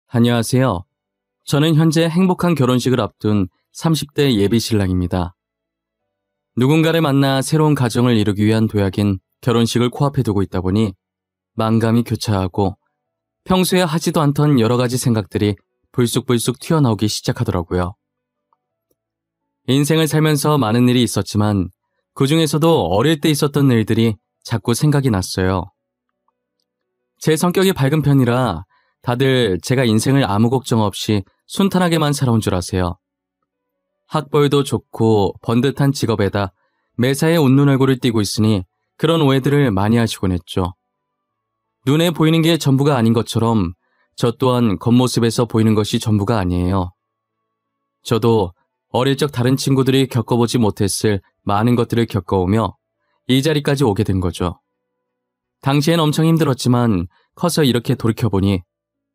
안녕하세요. 저는 현재 행복한 결혼식을 앞둔 30대 예비 신랑입니다. 누군가를 만나 새로운 가정을 이루기 위한 도약인 결혼식을 코앞에 두고 있다 보니 만감이 교차하고 평소에 하지도 않던 여러 가지 생각들이 불쑥불쑥 튀어나오기 시작하더라고요. 인생을 살면서 많은 일이 있었지만 그중에서도 어릴 때 있었던 일들이 자꾸 생각이 났어요. 제 성격이 밝은 편이라 다들 제가 인생을 아무 걱정 없이 순탄하게만 살아온 줄 아세요. 학벌도 좋고 번듯한 직업에다 매사에 웃는 얼굴을 띠고 있으니 그런 오해들을 많이 하시곤 했죠. 눈에 보이는 게 전부가 아닌 것처럼 저 또한 겉모습에서 보이는 것이 전부가 아니에요. 저도 어릴 적 다른 친구들이 겪어보지 못했을 많은 것들을 겪어오며 이 자리까지 오게 된 거죠. 당시엔 엄청 힘들었지만 커서 이렇게 돌이켜보니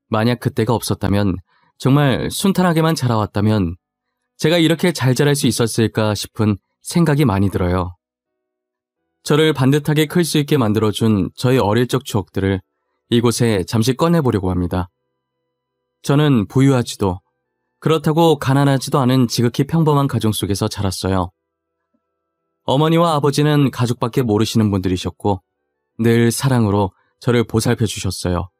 만약 그때가 없었다면, 정말 순탄하게만 자라왔다면 제가 이렇게 잘 자랄 수 있었을까 싶은 생각이 많이 들어요. 저를 반듯하게 클 수 있게 만들어준 저의 어릴 적 추억들을 이곳에 잠시 꺼내보려고 합니다. 저는 부유하지도 그렇다고 가난하지도 않은 지극히 평범한 가정 속에서 자랐어요. 어머니와 아버지는 가족밖에 모르시는 분들이셨고 늘 사랑으로 저를 보살펴 주셨어요.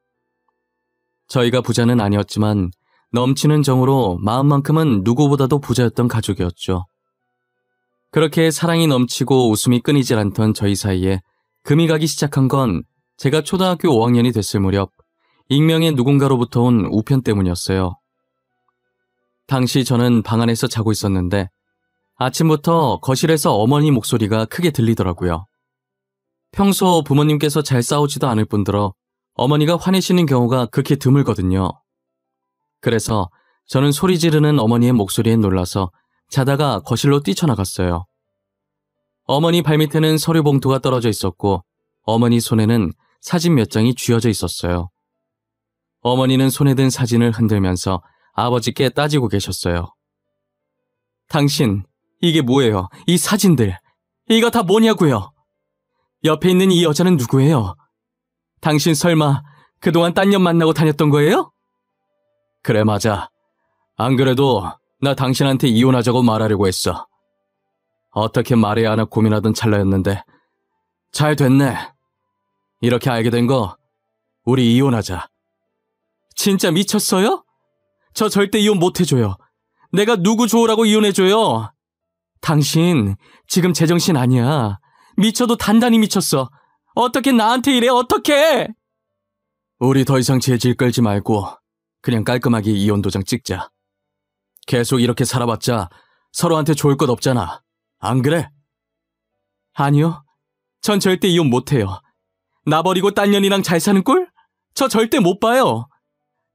저희가 부자는 아니었지만 넘치는 정으로 마음만큼은 누구보다도 부자였던 가족이었죠. 그렇게 사랑이 넘치고 웃음이 끊이질 않던 저희 사이에 금이 가기 시작한 건 제가 초등학교 5학년이 됐을 무렵 익명의 누군가로부터 온 우편 때문이었어요. 당시 저는 방 안에서 자고 있었는데 아침부터 거실에서 어머니 목소리가 크게 들리더라고요. 평소 부모님께서 잘 싸우지도 않을 뿐더러 어머니가 화내시는 경우가 그렇게 드물거든요. 그래서 저는 소리 지르는 어머니의 목소리에 놀라서 자다가 거실로 뛰쳐나갔어요. 어머니 발밑에는 서류 봉투가 떨어져 있었고 어머니 손에는 사진 몇 장이 쥐어져 있었어요. 어머니는 손에 든 사진을 흔들면서 아버지께 따지고 계셨어요. 당신, 이게 뭐예요? 이 사진들. 이거 다 뭐냐고요? 옆에 있는 이 여자는 누구예요? 당신 설마 그동안 딴 년 만나고 다녔던 거예요? 그래, 맞아. 안 그래도 나 당신한테 이혼하자고 말하려고 했어. 어떻게 말해야 하나 고민하던 찰나였는데 잘 됐네. 이렇게 알게 된 거 우리 이혼하자. 진짜 미쳤어요? 저 절대 이혼 못 해줘요. 내가 누구 좋으라고 이혼해줘요? 당신 지금 제정신 아니야. 미쳐도 단단히 미쳤어. 어떻게 나한테 이래, 어떻게? 우리 더 이상 재질 끌지 말고 그냥 깔끔하게 이혼 도장 찍자. 계속 이렇게 살아봤자 서로한테 좋을 것 없잖아. 안 그래? 아니요. 전 절대 이혼 못해요. 나 버리고 딴 년이랑 잘 사는 꼴? 저 절대 못 봐요.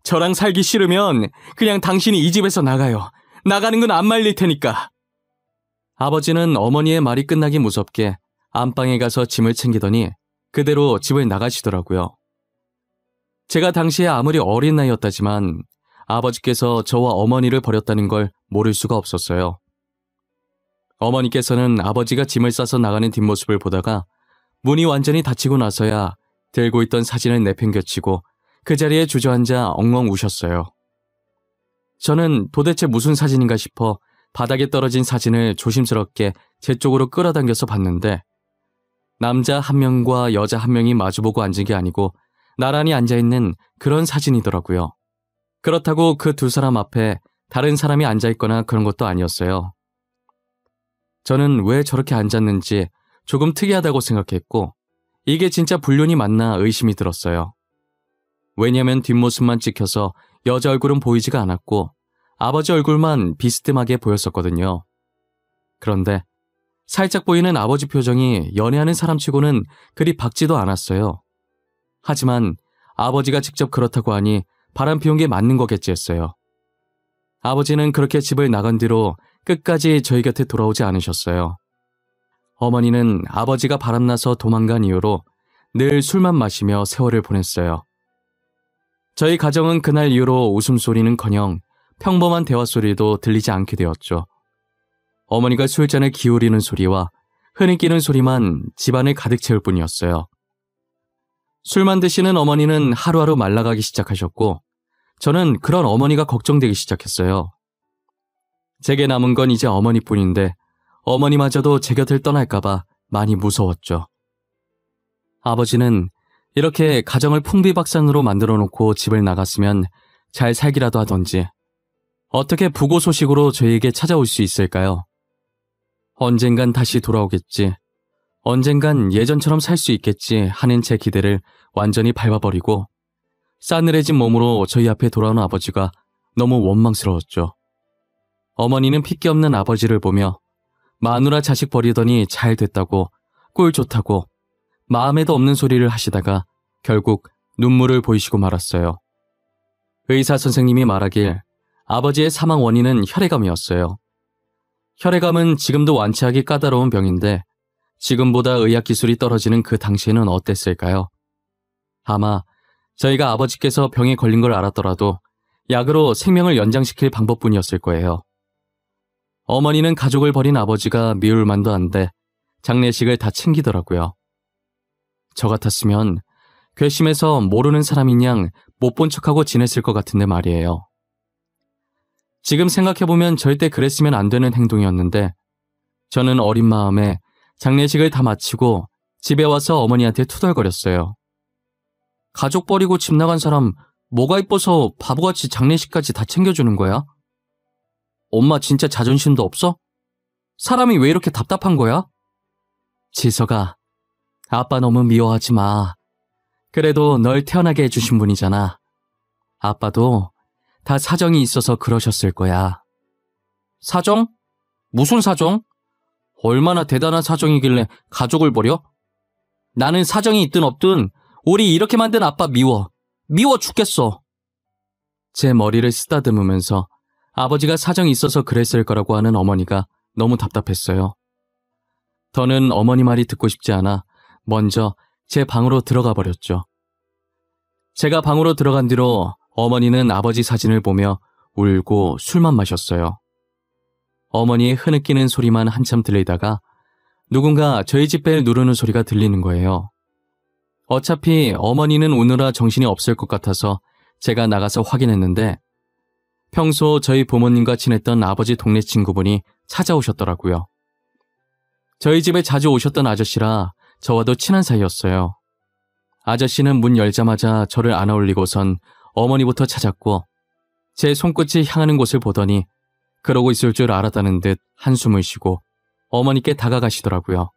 저랑 살기 싫으면 그냥 당신이 이 집에서 나가요. 나가는 건 안 말릴 테니까. 아버지는 어머니의 말이 끝나기 무섭게 안방에 가서 짐을 챙기더니 그대로 집을 나가시더라고요. 제가 당시에 아무리 어린 나이였다지만 아버지께서 저와 어머니를 버렸다는 걸 모를 수가 없었어요. 어머니께서는 아버지가 짐을 싸서 나가는 뒷모습을 보다가 문이 완전히 닫히고 나서야 들고 있던 사진을 내팽겨치고 그 자리에 주저앉아 엉엉 우셨어요. 저는 도대체 무슨 사진인가 싶어 바닥에 떨어진 사진을 조심스럽게 제 쪽으로 끌어당겨서 봤는데 남자 한 명과 여자 한 명이 마주보고 앉은 게 아니고 나란히 앉아있는 그런 사진이더라고요. 그렇다고 그 두 사람 앞에 다른 사람이 앉아있거나 그런 것도 아니었어요. 저는 왜 저렇게 앉았는지 조금 특이하다고 생각했고 이게 진짜 불륜이 맞나 의심이 들었어요. 왜냐면 뒷모습만 찍혀서 여자 얼굴은 보이지가 않았고 아버지 얼굴만 비스듬하게 보였었거든요. 그런데 살짝 보이는 아버지 표정이 연애하는 사람치고는 그리 밝지도 않았어요. 하지만 아버지가 직접 그렇다고 하니 바람 피운 게 맞는 거겠지 했어요. 아버지는 그렇게 집을 나간 뒤로 끝까지 저희 곁에 돌아오지 않으셨어요. 어머니는 아버지가 바람나서 도망간 이후로 늘 술만 마시며 세월을 보냈어요. 저희 가정은 그날 이후로 웃음소리는커녕 평범한 대화소리도 들리지 않게 되었죠. 어머니가 술잔을 기울이는 소리와 흐느끼는 소리만 집안을 가득 채울 뿐이었어요. 술만 드시는 어머니는 하루하루 말라가기 시작하셨고 저는 그런 어머니가 걱정되기 시작했어요. 제게 남은 건 이제 어머니뿐인데 어머니마저도 제 곁을 떠날까봐 많이 무서웠죠. 아버지는 이렇게 가정을 풍비박산으로 만들어 놓고 집을 나갔으면 잘 살기라도 하던지 어떻게 부고 소식으로 저에게 찾아올 수 있을까요? 언젠간 다시 돌아오겠지. 언젠간 예전처럼 살 수 있겠지 하는 제 기대를 완전히 밟아버리고 싸늘해진 몸으로 저희 앞에 돌아오는 아버지가 너무 원망스러웠죠. 어머니는 핏기 없는 아버지를 보며 마누라 자식 버리더니 잘 됐다고 꼴 좋다고 마음에도 없는 소리를 하시다가 결국 눈물을 보이시고 말았어요. 의사 선생님이 말하길 아버지의 사망 원인은 혈액암이었어요. 혈액암은 지금도 완치하기 까다로운 병인데 지금보다 의학 기술이 떨어지는 그 당시에는 어땠을까요? 아마 저희가 아버지께서 병에 걸린 걸 알았더라도 약으로 생명을 연장시킬 방법뿐이었을 거예요. 어머니는 가족을 버린 아버지가 미울 만도 한데 장례식을 다 챙기더라고요. 저 같았으면 괘씸해서 모르는 사람인 양 못 본 척하고 지냈을 것 같은데 말이에요. 지금 생각해보면 절대 그랬으면 안 되는 행동이었는데 저는 어린 마음에 장례식을 다 마치고 집에 와서 어머니한테 투덜거렸어요. 가족 버리고 집 나간 사람 뭐가 이뻐서 바보같이 장례식까지 다 챙겨주는 거야? 엄마 진짜 자존심도 없어? 사람이 왜 이렇게 답답한 거야? 지석아, 아빠 너무 미워하지 마. 그래도 널 태어나게 해주신 분이잖아. 아빠도 다 사정이 있어서 그러셨을 거야. 사정? 무슨 사정? 얼마나 대단한 사정이길래 가족을 버려? 나는 사정이 있든 없든 우리 이렇게 만든 아빠 미워. 미워 죽겠어. 제 머리를 쓰다듬으면서 아버지가 사정이 있어서 그랬을 거라고 하는 어머니가 너무 답답했어요. 더는 어머니 말이 듣고 싶지 않아 먼저 제 방으로 들어가 버렸죠. 제가 방으로 들어간 뒤로 어머니는 아버지 사진을 보며 울고 술만 마셨어요. 어머니의 흐느끼는 소리만 한참 들리다가 누군가 저희 집 벨 누르는 소리가 들리는 거예요. 어차피 어머니는 오느라 정신이 없을 것 같아서 제가 나가서 확인했는데 평소 저희 부모님과 친했던 아버지 동네 친구분이 찾아오셨더라고요. 저희 집에 자주 오셨던 아저씨라 저와도 친한 사이였어요. 아저씨는 문 열자마자 저를 안아 올리고선 어머니부터 찾았고 제 손끝이 향하는 곳을 보더니 그러고 있을 줄 알았다는 듯 한숨을 쉬고 어머니께 다가가시더라고요.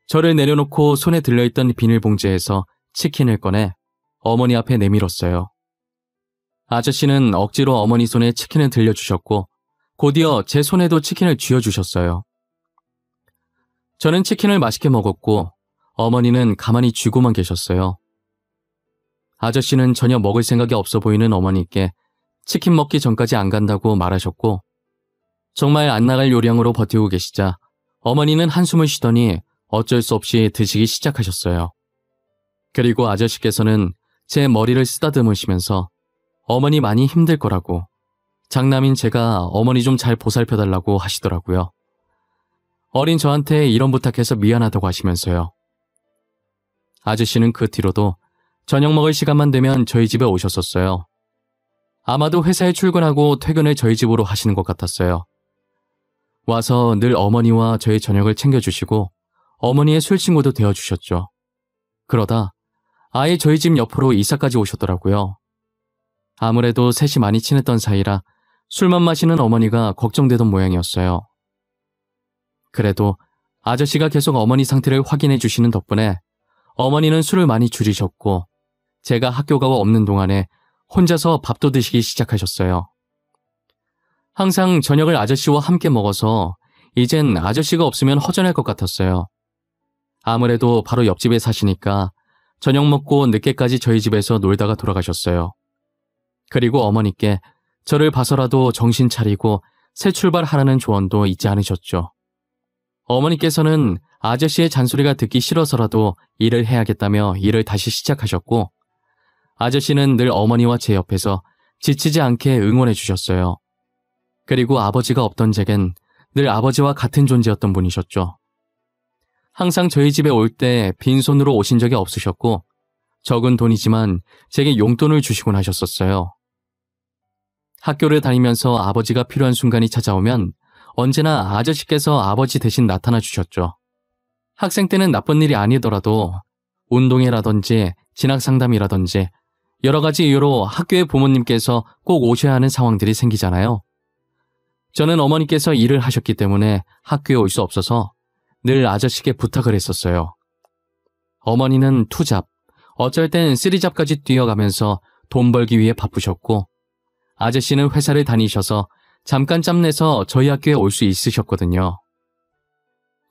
저를 내려놓고 손에 들려있던 비닐봉지에서 치킨을 꺼내 어머니 앞에 내밀었어요. 아저씨는 억지로 어머니 손에 치킨을 들려주셨고 곧이어 제 손에도 치킨을 쥐어주셨어요. 저는 치킨을 맛있게 먹었고 어머니는 가만히 쥐고만 계셨어요. 아저씨는 전혀 먹을 생각이 없어 보이는 어머니께 치킨 먹기 전까지 안 간다고 말하셨고 정말 안 나갈 요량으로 버티고 계시자 어머니는 한숨을 쉬더니 어쩔 수 없이 드시기 시작하셨어요. 그리고 아저씨께서는 제 머리를 쓰다듬으시면서 어머니 많이 힘들 거라고 장남인 제가 어머니 좀 잘 보살펴달라고 하시더라고요. 어린 저한테 이런 부탁해서 미안하다고 하시면서요. 아저씨는 그 뒤로도 저녁 먹을 시간만 되면 저희 집에 오셨었어요. 아마도 회사에 출근하고 퇴근을 저희 집으로 하시는 것 같았어요. 와서 늘 어머니와 저의 저녁을 챙겨주시고 어머니의 술친구도 되어주셨죠. 그러다 아예 저희 집 옆으로 이사까지 오셨더라고요. 아무래도 셋이 많이 친했던 사이라 술만 마시는 어머니가 걱정되던 모양이었어요. 그래도 아저씨가 계속 어머니 상태를 확인해 주시는 덕분에 어머니는 술을 많이 줄이셨고 제가 학교 가고 없는 동안에 혼자서 밥도 드시기 시작하셨어요. 항상 저녁을 아저씨와 함께 먹어서 이젠 아저씨가 없으면 허전할 것 같았어요. 아무래도 바로 옆집에 사시니까 저녁 먹고 늦게까지 저희 집에서 놀다가 돌아가셨어요. 그리고 어머니께 저를 봐서라도 정신 차리고 새 출발하라는 조언도 잊지 않으셨죠. 어머니께서는 아저씨의 잔소리가 듣기 싫어서라도 일을 해야겠다며 일을 다시 시작하셨고 아저씨는 늘 어머니와 제 옆에서 지치지 않게 응원해 주셨어요. 그리고 아버지가 없던 제겐 늘 아버지와 같은 존재였던 분이셨죠. 항상 저희 집에 올 때 빈손으로 오신 적이 없으셨고 적은 돈이지만 제게 용돈을 주시곤 하셨었어요. 학교를 다니면서 아버지가 필요한 순간이 찾아오면 언제나 아저씨께서 아버지 대신 나타나 주셨죠. 학생 때는 나쁜 일이 아니더라도 운동회라든지 진학상담이라든지 여러 가지 이유로 학교에 부모님께서 꼭 오셔야 하는 상황들이 생기잖아요. 저는 어머니께서 일을 하셨기 때문에 학교에 올 수 없어서 늘 아저씨께 부탁을 했었어요. 어머니는 투잡, 어쩔 땐 쓰리잡까지 뛰어가면서 돈 벌기 위해 바쁘셨고 아저씨는 회사를 다니셔서 잠깐 짬내서 저희 학교에 올 수 있으셨거든요.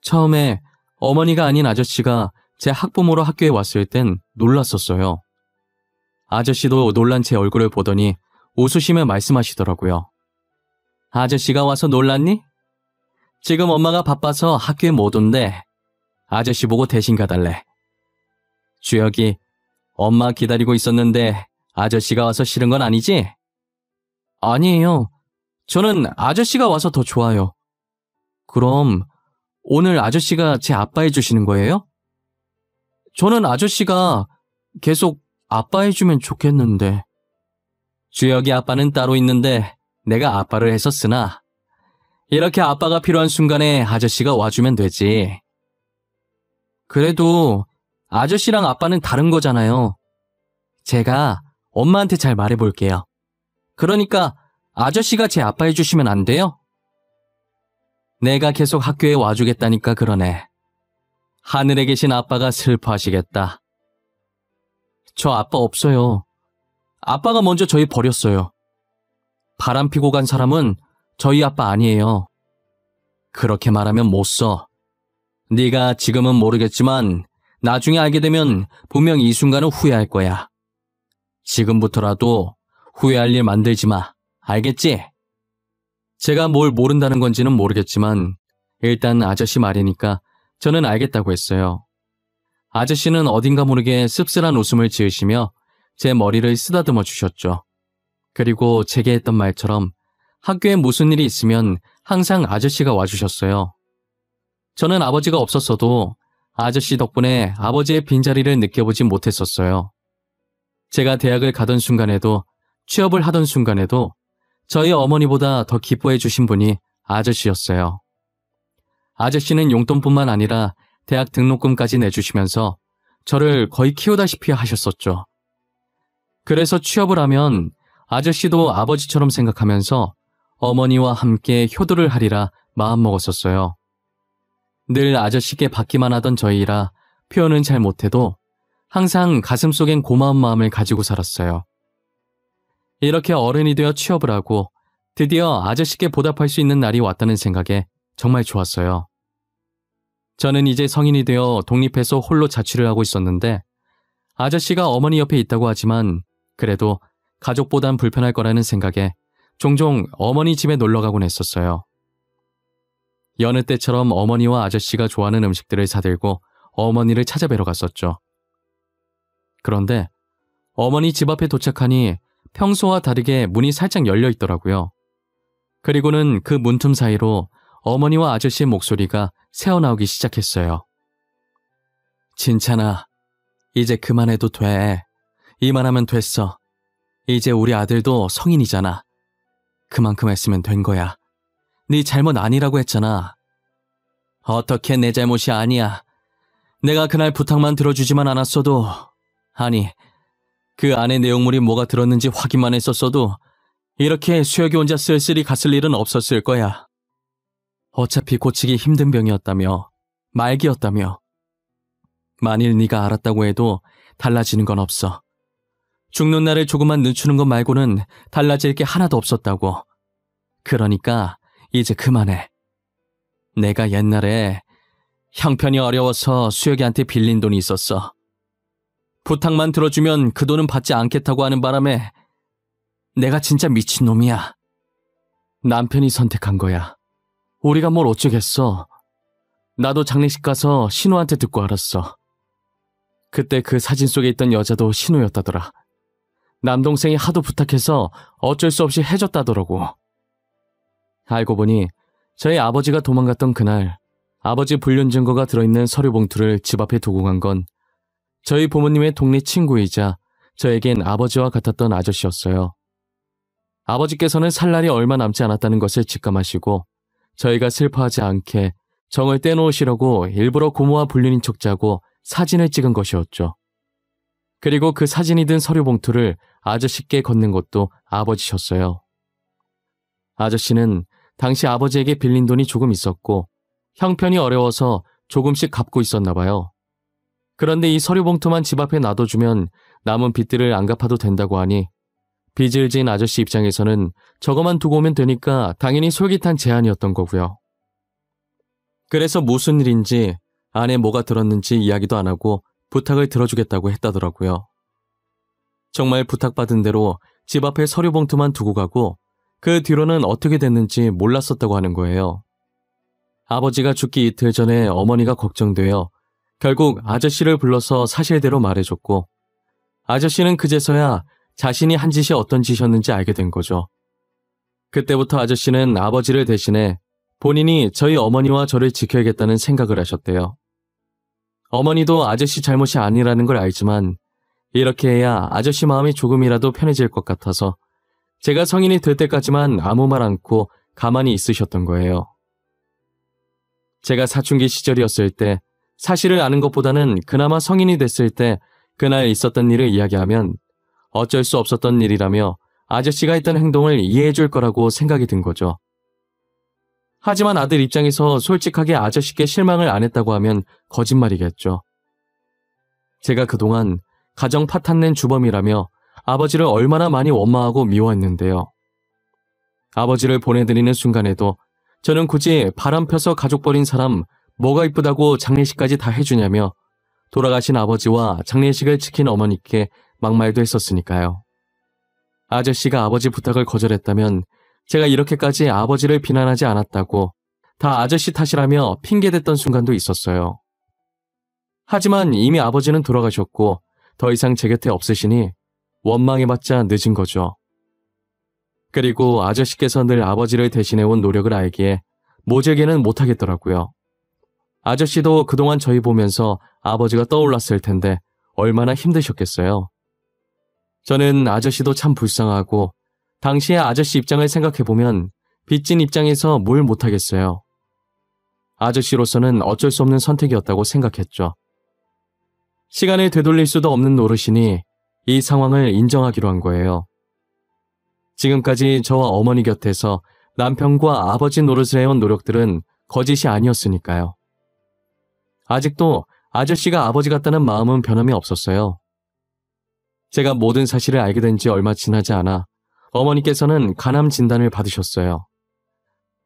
처음에 어머니가 아닌 아저씨가 제 학부모로 학교에 왔을 땐 놀랐었어요. 아저씨도 놀란 제 얼굴을 보더니 웃으시며 말씀하시더라고요. 아저씨가 와서 놀랐니? 지금 엄마가 바빠서 학교에 못 온대. 아저씨 보고 대신 가달래. 주혁이, 엄마 기다리고 있었는데 아저씨가 와서 싫은 건 아니지? 아니에요. 저는 아저씨가 와서 더 좋아요. 그럼 오늘 아저씨가 제 아빠 해주시는 거예요? 저는 아저씨가 계속 아빠 해주면 좋겠는데. 주혁이 아빠는 따로 있는데 내가 아빠를 했었으나 이렇게 아빠가 필요한 순간에 아저씨가 와주면 되지. 그래도 아저씨랑 아빠는 다른 거잖아요. 제가 엄마한테 잘 말해볼게요. 그러니까 아저씨가 제 아빠 해주시면 안 돼요? 내가 계속 학교에 와주겠다니까 그러네. 하늘에 계신 아빠가 슬퍼하시겠다. 저 아빠 없어요. 아빠가 먼저 저희 버렸어요. 바람 피고 간 사람은 저희 아빠 아니에요. 그렇게 말하면 못 써. 네가 지금은 모르겠지만 나중에 알게 되면 분명 이 순간은 후회할 거야. 지금부터라도 후회할 일 만들지 마. 알겠지? 제가 뭘 모른다는 건지는 모르겠지만 일단 아저씨 말이니까 저는 알겠다고 했어요. 아저씨는 어딘가 모르게 씁쓸한 웃음을 지으시며 제 머리를 쓰다듬어 주셨죠. 그리고 제게 했던 말처럼 학교에 무슨 일이 있으면 항상 아저씨가 와주셨어요. 저는 아버지가 없었어도 아저씨 덕분에 아버지의 빈자리를 느껴보지 못했었어요. 제가 대학을 가던 순간에도 취업을 하던 순간에도 저희 어머니보다 더 기뻐해 주신 분이 아저씨였어요. 아저씨는 용돈뿐만 아니라 대학 등록금까지 내주시면서 저를 거의 키우다시피 하셨었죠. 그래서 취업을 하면 아저씨도 아버지처럼 생각하면서 어머니와 함께 효도를 하리라 마음먹었었어요. 늘 아저씨께 받기만 하던 저희라 표현은 잘 못해도 항상 가슴속엔 고마운 마음을 가지고 살았어요. 이렇게 어른이 되어 취업을 하고 드디어 아저씨께 보답할 수 있는 날이 왔다는 생각에 정말 좋았어요. 저는 이제 성인이 되어 독립해서 홀로 자취를 하고 있었는데 아저씨가 어머니 옆에 있다고 하지만 그래도 가족보단 불편할 거라는 생각에 종종 어머니 집에 놀러 가곤 했었어요. 여느 때처럼 어머니와 아저씨가 좋아하는 음식들을 사들고 어머니를 찾아뵈러 갔었죠. 그런데 어머니 집 앞에 도착하니 평소와 다르게 문이 살짝 열려 있더라고요. 그리고는 그 문틈 사이로 어머니와 아저씨의 목소리가 새어나오기 시작했어요. 진찬아, 이제 그만해도 돼. 이만하면 됐어. 이제 우리 아들도 성인이잖아. 그만큼 했으면 된 거야. 네 잘못 아니라고 했잖아. 어떻게 내 잘못이 아니야. 내가 그날 부탁만 들어주지만 않았어도, 아니, 그 안에 내용물이 뭐가 들었는지 확인만 했었어도 이렇게 수혁이 혼자 쓸쓸히 갔을 일은 없었을 거야. 어차피 고치기 힘든 병이었다며, 말기였다며. 만일 네가 알았다고 해도 달라지는 건 없어. 죽는 날을 조금만 늦추는 것 말고는 달라질 게 하나도 없었다고. 그러니까 이제 그만해. 내가 옛날에 형편이 어려워서 수혁이한테 빌린 돈이 있었어. 부탁만 들어주면 그 돈은 받지 않겠다고 하는 바람에 내가 진짜 미친놈이야. 남편이 선택한 거야. 우리가 뭘 어쩌겠어. 나도 장례식 가서 신우한테 듣고 알았어. 그때 그 사진 속에 있던 여자도 신우였다더라. 남동생이 하도 부탁해서 어쩔 수 없이 해줬다더라고. 알고 보니 저희 아버지가 도망갔던 그날 아버지 불륜 증거가 들어있는 서류 봉투를 집 앞에 두고 간 건 저희 부모님의 동네 친구이자 저에겐 아버지와 같았던 아저씨였어요. 아버지께서는 살 날이 얼마 남지 않았다는 것을 직감하시고 저희가 슬퍼하지 않게 정을 떼놓으시려고 일부러 고모와 불륜인 척 짜고 사진을 찍은 것이었죠. 그리고 그 사진이 든 서류 봉투를 아저씨께 건넨 것도 아버지셨어요. 아저씨는 당시 아버지에게 빌린 돈이 조금 있었고 형편이 어려워서 조금씩 갚고 있었나 봐요. 그런데 이 서류 봉투만 집 앞에 놔둬주면 남은 빚들을 안 갚아도 된다고 하니 빚을 지은 아저씨 입장에서는 저거만 두고 오면 되니까 당연히 솔깃한 제안이었던 거고요. 그래서 무슨 일인지 안에 뭐가 들었는지 이야기도 안 하고 부탁을 들어주겠다고 했다더라고요. 정말 부탁받은 대로 집 앞에 서류 봉투만 두고 가고 그 뒤로는 어떻게 됐는지 몰랐었다고 하는 거예요. 아버지가 죽기 이틀 전에 어머니가 걱정되어 결국 아저씨를 불러서 사실대로 말해줬고 아저씨는 그제서야 자신이 한 짓이 어떤 짓이었는지 알게 된 거죠. 그때부터 아저씨는 아버지를 대신해 본인이 저희 어머니와 저를 지켜야겠다는 생각을 하셨대요. 어머니도 아저씨 잘못이 아니라는 걸 알지만 이렇게 해야 아저씨 마음이 조금이라도 편해질 것 같아서 제가 성인이 될 때까지만 아무 말 않고 가만히 있으셨던 거예요. 제가 사춘기 시절이었을 때 사실을 아는 것보다는 그나마 성인이 됐을 때 그날 있었던 일을 이야기하면 어쩔 수 없었던 일이라며 아저씨가 했던 행동을 이해해 줄 거라고 생각이 든 거죠. 하지만 아들 입장에서 솔직하게 아저씨께 실망을 안 했다고 하면 거짓말이겠죠. 제가 그동안 가정 파탄낸 주범이라며 아버지를 얼마나 많이 원망하고 미워했는데요. 아버지를 보내드리는 순간에도 저는 굳이 바람 펴서 가족 버린 사람 뭐가 이쁘다고 장례식까지 다 해주냐며 돌아가신 아버지와 장례식을 지킨 어머니께 막말도 했었으니까요. 아저씨가 아버지 부탁을 거절했다면 제가 이렇게까지 아버지를 비난하지 않았다고 다 아저씨 탓이라며 핑계댔던 순간도 있었어요. 하지만 이미 아버지는 돌아가셨고 더 이상 제 곁에 없으시니 원망해봤자 늦은 거죠. 그리고 아저씨께서 늘 아버지를 대신해온 노력을 알기에 모질게는 못하겠더라고요. 아저씨도 그동안 저희 보면서 아버지가 떠올랐을 텐데 얼마나 힘드셨겠어요. 저는 아저씨도 참 불쌍하고 당시의 아저씨 입장을 생각해보면 빚진 입장에서 뭘 못하겠어요. 아저씨로서는 어쩔 수 없는 선택이었다고 생각했죠. 시간을 되돌릴 수도 없는 노릇이니 이 상황을 인정하기로 한 거예요. 지금까지 저와 어머니 곁에서 남편과 아버지 노릇을 해온 노력들은 거짓이 아니었으니까요. 아직도 아저씨가 아버지 같다는 마음은 변함이 없었어요. 제가 모든 사실을 알게 된 지 얼마 지나지 않아 어머니께서는 간암 진단을 받으셨어요.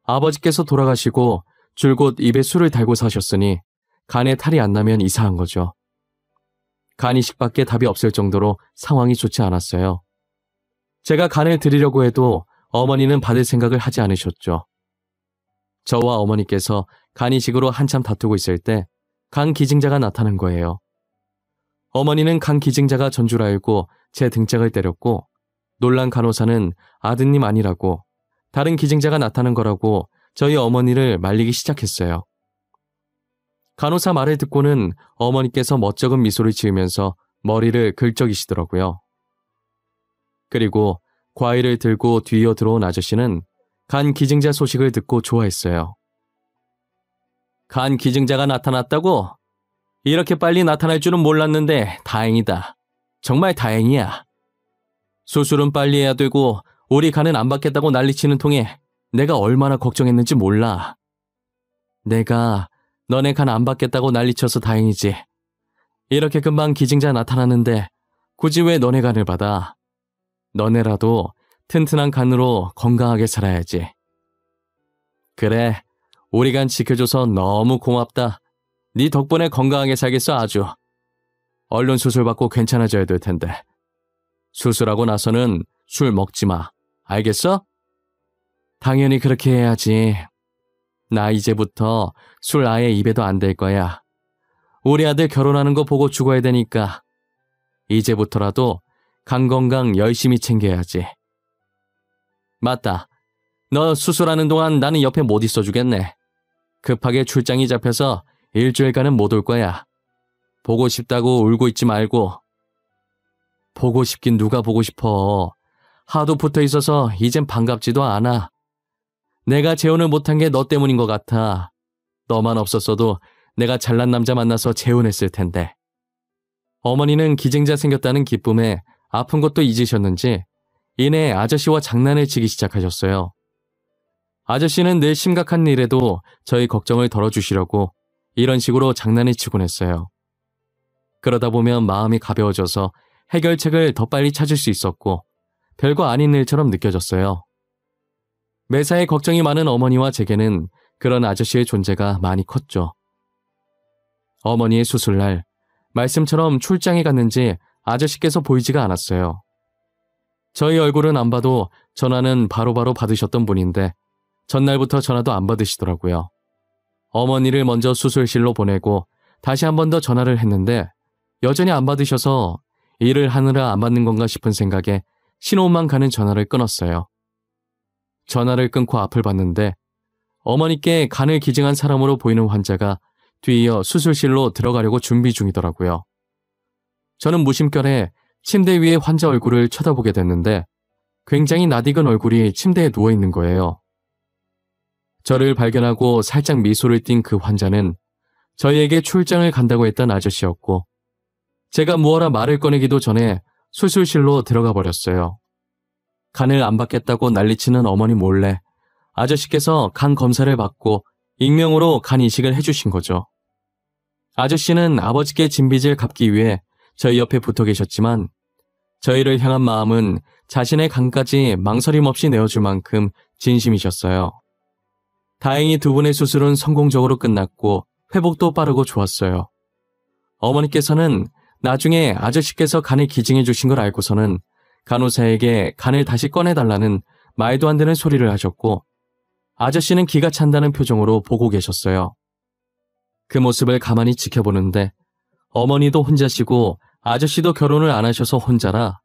아버지께서 돌아가시고 줄곧 입에 술을 달고 사셨으니 간에 탈이 안 나면 이상한 거죠. 간 이식밖에 답이 없을 정도로 상황이 좋지 않았어요. 제가 간을 드리려고 해도 어머니는 받을 생각을 하지 않으셨죠. 저와 어머니께서 간 이식으로 한참 다투고 있을 때 간 기증자가 나타난 거예요. 어머니는 간 기증자가 전 줄 알고 제 등짝을 때렸고 놀란 간호사는 아드님 아니라고 다른 기증자가 나타난 거라고 저희 어머니를 말리기 시작했어요. 간호사 말을 듣고는 어머니께서 멋쩍은 미소를 지으면서 머리를 긁적이시더라고요. 그리고 과일을 들고 뒤이어 들어온 아저씨는 간 기증자 소식을 듣고 좋아했어요. 간 기증자가 나타났다고? 이렇게 빨리 나타날 줄은 몰랐는데 다행이다. 정말 다행이야. 수술은 빨리 해야 되고 우리 간은 안 받겠다고 난리치는 통에 내가 얼마나 걱정했는지 몰라. 내가 너네 간 안 받겠다고 난리쳐서 다행이지. 이렇게 금방 기증자 나타났는데 굳이 왜 너네 간을 받아? 너네라도 튼튼한 간으로 건강하게 살아야지. 그래, 우리 간 지켜줘서 너무 고맙다. 네 덕분에 건강하게 살겠어 아주. 얼른 수술받고 괜찮아져야 될 텐데. 수술하고 나서는 술 먹지 마. 알겠어? 당연히 그렇게 해야지. 나 이제부터 술 아예 입에도 안 댈 거야. 우리 아들 결혼하는 거 보고 죽어야 되니까. 이제부터라도 간 건강 열심히 챙겨야지. 맞다. 너 수술하는 동안 나는 옆에 못 있어주겠네. 급하게 출장이 잡혀서 일주일간은 못 올 거야. 보고 싶다고 울고 있지 말고. 보고 싶긴 누가 보고 싶어. 하도 붙어 있어서 이젠 반갑지도 않아. 내가 재혼을 못한 게 너 때문인 것 같아. 너만 없었어도 내가 잘난 남자 만나서 재혼했을 텐데. 어머니는 기증자 생겼다는 기쁨에 아픈 것도 잊으셨는지 이내 아저씨와 장난을 치기 시작하셨어요. 아저씨는 늘 심각한 일에도 저희 걱정을 덜어주시려고 이런 식으로 장난을 치곤 했어요. 그러다 보면 마음이 가벼워져서 해결책을 더 빨리 찾을 수 있었고 별거 아닌 일처럼 느껴졌어요. 매사에 걱정이 많은 어머니와 제게는 그런 아저씨의 존재가 많이 컸죠. 어머니의 수술날 말씀처럼 출장에 갔는지 아저씨께서 보이지가 않았어요. 저희 얼굴은 안 봐도 전화는 바로바로 받으셨던 분인데 전날부터 전화도 안 받으시더라고요. 어머니를 먼저 수술실로 보내고 다시 한 번 더 전화를 했는데 여전히 안 받으셔서 일을 하느라 안 받는 건가 싶은 생각에 신호음만 가는 전화를 끊었어요. 전화를 끊고 앞을 봤는데 어머니께 간을 기증한 사람으로 보이는 환자가 뒤이어 수술실로 들어가려고 준비 중이더라고요. 저는 무심결에 침대 위에 환자 얼굴을 쳐다보게 됐는데 굉장히 낯익은 얼굴이 침대에 누워있는 거예요. 저를 발견하고 살짝 미소를 띈 그 환자는 저희에게 출장을 간다고 했던 아저씨였고 제가 무어라 말을 꺼내기도 전에 수술실로 들어가 버렸어요. 간을 안 받겠다고 난리치는 어머니 몰래 아저씨께서 간 검사를 받고 익명으로 간 이식을 해주신 거죠. 아저씨는 아버지께 진 빚을 갚기 위해 저희 옆에 붙어 계셨지만 저희를 향한 마음은 자신의 간까지 망설임 없이 내어줄 만큼 진심이셨어요. 다행히 두 분의 수술은 성공적으로 끝났고 회복도 빠르고 좋았어요. 어머니께서는 나중에 아저씨께서 간을 기증해 주신 걸 알고서는 간호사에게 간을 다시 꺼내달라는 말도 안 되는 소리를 하셨고 아저씨는 기가 찬다는 표정으로 보고 계셨어요. 그 모습을 가만히 지켜보는데 어머니도 혼자시고 아저씨도 결혼을 안 하셔서 혼자라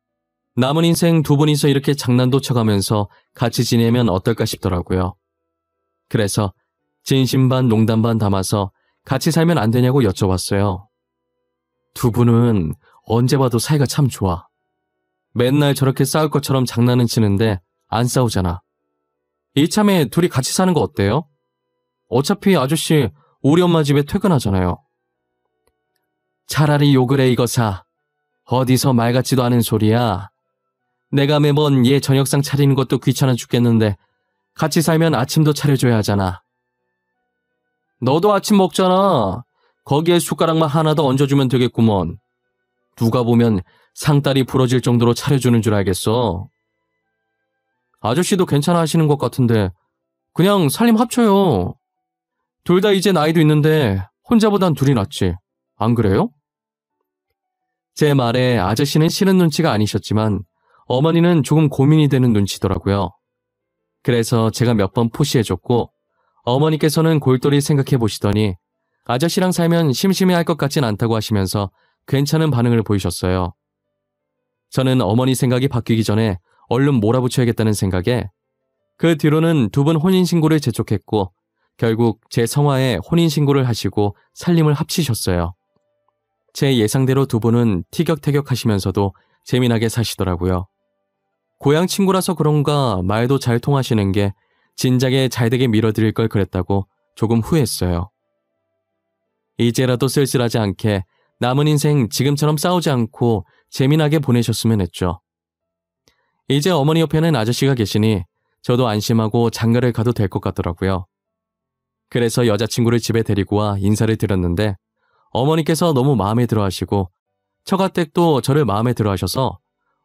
남은 인생 두 분이서 이렇게 장난도 쳐가면서 같이 지내면 어떨까 싶더라고요. 그래서 진심 반 농담 반 담아서 같이 살면 안 되냐고 여쭤봤어요. 두 분은 언제 봐도 사이가 참 좋아. 맨날 저렇게 싸울 것처럼 장난은 치는데 안 싸우잖아. 이참에 둘이 같이 사는 거 어때요? 어차피 아저씨 우리 엄마 집에 퇴근하잖아요. 차라리 욕을 해 이거사. 어디서 말 같지도 않은 소리야. 내가 매번 얘 저녁상 차리는 것도 귀찮아 죽겠는데 같이 살면 아침도 차려줘야 하잖아. 너도 아침 먹잖아. 거기에 숟가락만 하나 더 얹어주면 되겠구먼. 누가 보면 상다리 부러질 정도로 차려주는 줄 알겠어. 아저씨도 괜찮아 하시는 것 같은데 그냥 살림 합쳐요. 둘 다 이제 나이도 있는데 혼자보단 둘이 낫지. 안 그래요? 제 말에 아저씨는 싫은 눈치가 아니셨지만 어머니는 조금 고민이 되는 눈치더라고요. 그래서 제가 몇 번 푸시해줬고 어머니께서는 골똘히 생각해 보시더니 아저씨랑 살면 심심해할 것 같진 않다고 하시면서 괜찮은 반응을 보이셨어요. 저는 어머니 생각이 바뀌기 전에 얼른 몰아붙여야겠다는 생각에 그 뒤로는 두 분 혼인신고를 재촉했고 결국 제 성화에 혼인신고를 하시고 살림을 합치셨어요. 제 예상대로 두 분은 티격태격 하시면서도 재미나게 사시더라고요. 고향 친구라서 그런가 말도 잘 통하시는 게 진작에 잘되게 밀어드릴 걸 그랬다고 조금 후회했어요. 이제라도 쓸쓸하지 않게 남은 인생 지금처럼 싸우지 않고 재미나게 보내셨으면 했죠. 이제 어머니 옆에는 아저씨가 계시니 저도 안심하고 장가를 가도 될 것 같더라고요. 그래서 여자친구를 집에 데리고 와 인사를 드렸는데 어머니께서 너무 마음에 들어 하시고 처가댁도 저를 마음에 들어 하셔서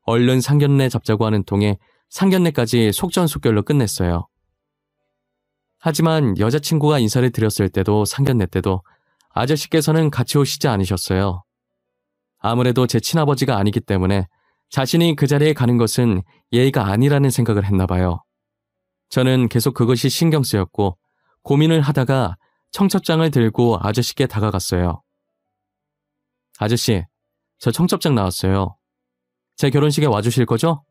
얼른 상견례 잡자고 하는 통에 상견례까지 속전속결로 끝냈어요. 하지만 여자친구가 인사를 드렸을 때도 상견례 때도 아저씨께서는 같이 오시지 않으셨어요. 아무래도 제 친아버지가 아니기 때문에 자신이 그 자리에 가는 것은 예의가 아니라는 생각을 했나 봐요. 저는 계속 그것이 신경 쓰였고 고민을 하다가 청첩장을 들고 아저씨께 다가갔어요. 아저씨, 저 청첩장 나왔어요. 제 결혼식에 와주실 거죠?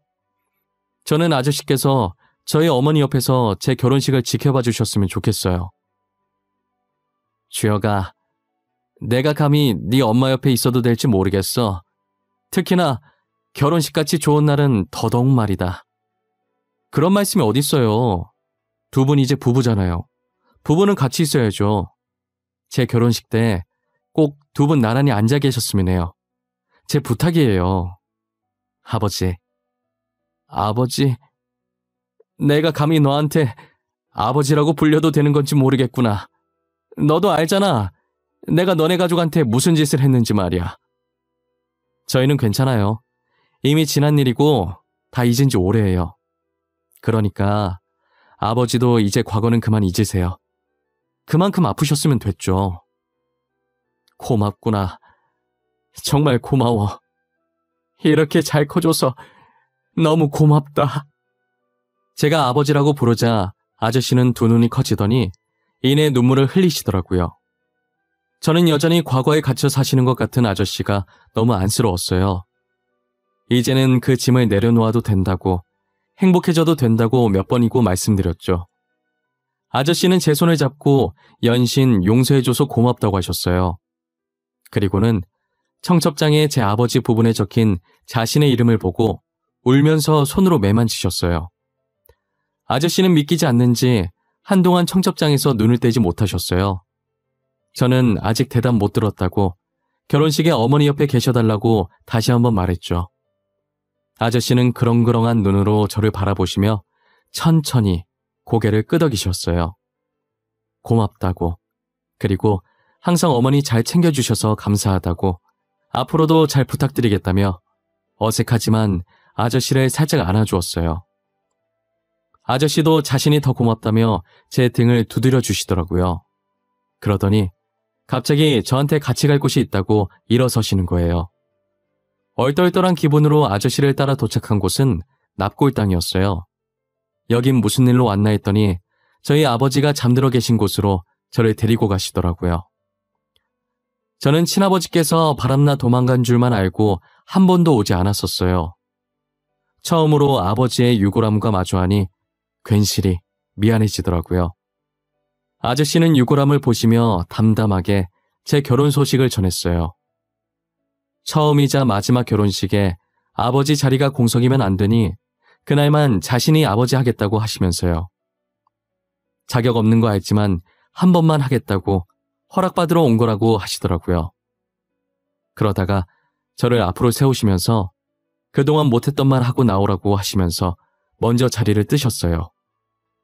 저는 아저씨께서 저희 어머니 옆에서 제 결혼식을 지켜봐 주셨으면 좋겠어요. 주여가, 내가 감히 네 엄마 옆에 있어도 될지 모르겠어. 특히나 결혼식같이 좋은 날은 더더욱 말이다. 그런 말씀이 어딨어요. 두 분 이제 부부잖아요. 부부는 같이 있어야죠. 제 결혼식 때 꼭 두 분 나란히 앉아 계셨으면 해요. 제 부탁이에요. 아버지. 아버지. 내가 감히 너한테 아버지라고 불려도 되는 건지 모르겠구나. 너도 알잖아. 내가 너네 가족한테 무슨 짓을 했는지 말이야. 저희는 괜찮아요. 이미 지난 일이고 다 잊은 지 오래예요. 그러니까 아버지도 이제 과거는 그만 잊으세요. 그만큼 아프셨으면 됐죠. 고맙구나. 정말 고마워. 이렇게 잘 커줘서 너무 고맙다. 제가 아버지라고 부르자 아저씨는 두 눈이 커지더니 이내 눈물을 흘리시더라고요. 저는 여전히 과거에 갇혀 사시는 것 같은 아저씨가 너무 안쓰러웠어요. 이제는 그 짐을 내려놓아도 된다고, 행복해져도 된다고 몇 번이고 말씀드렸죠. 아저씨는 제 손을 잡고 연신 용서해줘서 고맙다고 하셨어요. 그리고는 청첩장에 제 아버지 부분에 적힌 자신의 이름을 보고 울면서 손으로 매만지셨어요. 아저씨는 믿기지 않는지 한동안 청첩장에서 눈을 떼지 못하셨어요. 저는 아직 대답 못 들었다고 결혼식에 어머니 옆에 계셔달라고 다시 한번 말했죠. 아저씨는 그렁그렁한 눈으로 저를 바라보시며 천천히 고개를 끄덕이셨어요. 고맙다고, 그리고 항상 어머니 잘 챙겨주셔서 감사하다고, 앞으로도 잘 부탁드리겠다며 어색하지만 아저씨를 살짝 안아주었어요. 아저씨도 자신이 더 고맙다며 제 등을 두드려 주시더라고요. 그러더니 갑자기 저한테 같이 갈 곳이 있다고 일어서시는 거예요. 얼떨떨한 기분으로 아저씨를 따라 도착한 곳은 납골당이었어요. 여긴 무슨 일로 왔나 했더니 저희 아버지가 잠들어 계신 곳으로 저를 데리고 가시더라고요. 저는 친아버지께서 바람나 도망간 줄만 알고 한 번도 오지 않았었어요. 처음으로 아버지의 유골함과 마주하니 괜시리 미안해지더라고요. 아저씨는 유골함을 보시며 담담하게 제 결혼 소식을 전했어요. 처음이자 마지막 결혼식에 아버지 자리가 공석이면 안 되니 그날만 자신이 아버지 하겠다고 하시면서요. 자격 없는 거 알지만 한 번만 하겠다고 허락받으러 온 거라고 하시더라고요. 그러다가 저를 앞으로 세우시면서 그동안 못했던 말 하고 나오라고 하시면서 먼저 자리를 뜨셨어요.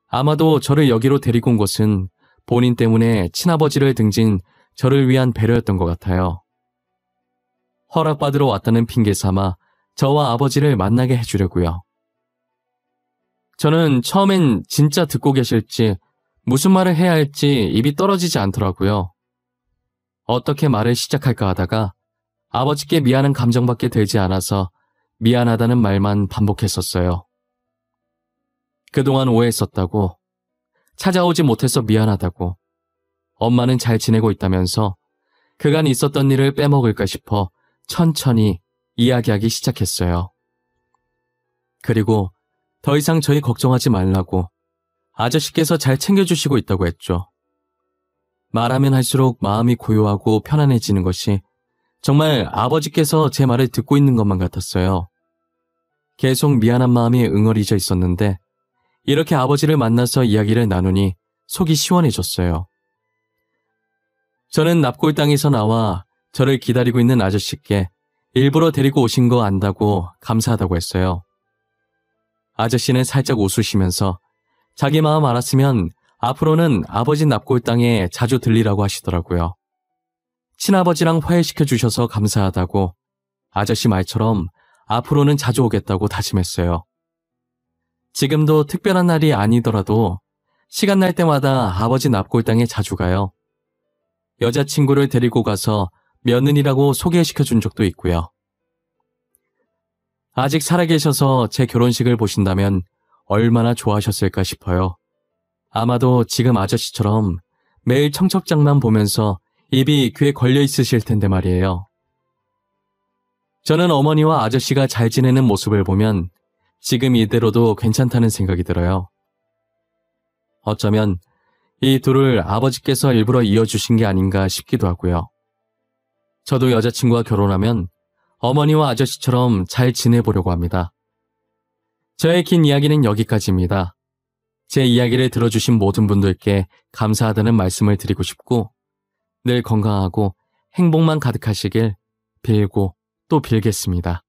아마도 저를 여기로 데리고 온 것은 본인 때문에 친아버지를 등진 저를 위한 배려였던 것 같아요. 허락받으러 왔다는 핑계 삼아 저와 아버지를 만나게 해주려고요. 저는 처음엔 진짜 듣고 계실지 무슨 말을 해야 할지 입이 떨어지지 않더라고요. 어떻게 말을 시작할까 하다가 아버지께 미안한 감정밖에 들지 않아서 미안하다는 말만 반복했었어요. 그동안 오해했었다고, 찾아오지 못해서 미안하다고, 엄마는 잘 지내고 있다면서 그간 있었던 일을 빼먹을까 싶어 천천히 이야기하기 시작했어요. 그리고 더 이상 저희 걱정하지 말라고 아저씨께서 잘 챙겨주시고 있다고 했죠. 말하면 할수록 마음이 고요하고 편안해지는 것이 정말 아버지께서 제 말을 듣고 있는 것만 같았어요. 계속 미안한 마음이 응어리져 있었는데 이렇게 아버지를 만나서 이야기를 나누니 속이 시원해졌어요. 저는 납골당에서 나와 저를 기다리고 있는 아저씨께 일부러 데리고 오신 거 안다고 감사하다고 했어요. 아저씨는 살짝 웃으시면서 자기 마음 알았으면 앞으로는 아버지 납골당에 자주 들리라고 하시더라고요. 친아버지랑 화해시켜 주셔서 감사하다고, 아저씨 말처럼 앞으로는 자주 오겠다고 다짐했어요. 지금도 특별한 날이 아니더라도 시간 날 때마다 아버지 납골당에 자주 가요. 여자친구를 데리고 가서 며느리라고 소개시켜 준 적도 있고요. 아직 살아계셔서 제 결혼식을 보신다면 얼마나 좋아하셨을까 싶어요. 아마도 지금 아저씨처럼 매일 청첩장만 보면서 입이 귀에 걸려 있으실 텐데 말이에요. 저는 어머니와 아저씨가 잘 지내는 모습을 보면 지금 이대로도 괜찮다는 생각이 들어요. 어쩌면 이 둘을 아버지께서 일부러 이어주신 게 아닌가 싶기도 하고요. 저도 여자친구와 결혼하면 어머니와 아저씨처럼 잘 지내보려고 합니다. 저의 긴 이야기는 여기까지입니다. 제 이야기를 들어주신 모든 분들께 감사하다는 말씀을 드리고 싶고 늘 건강하고 행복만 가득하시길 빌고 또 빌겠습니다.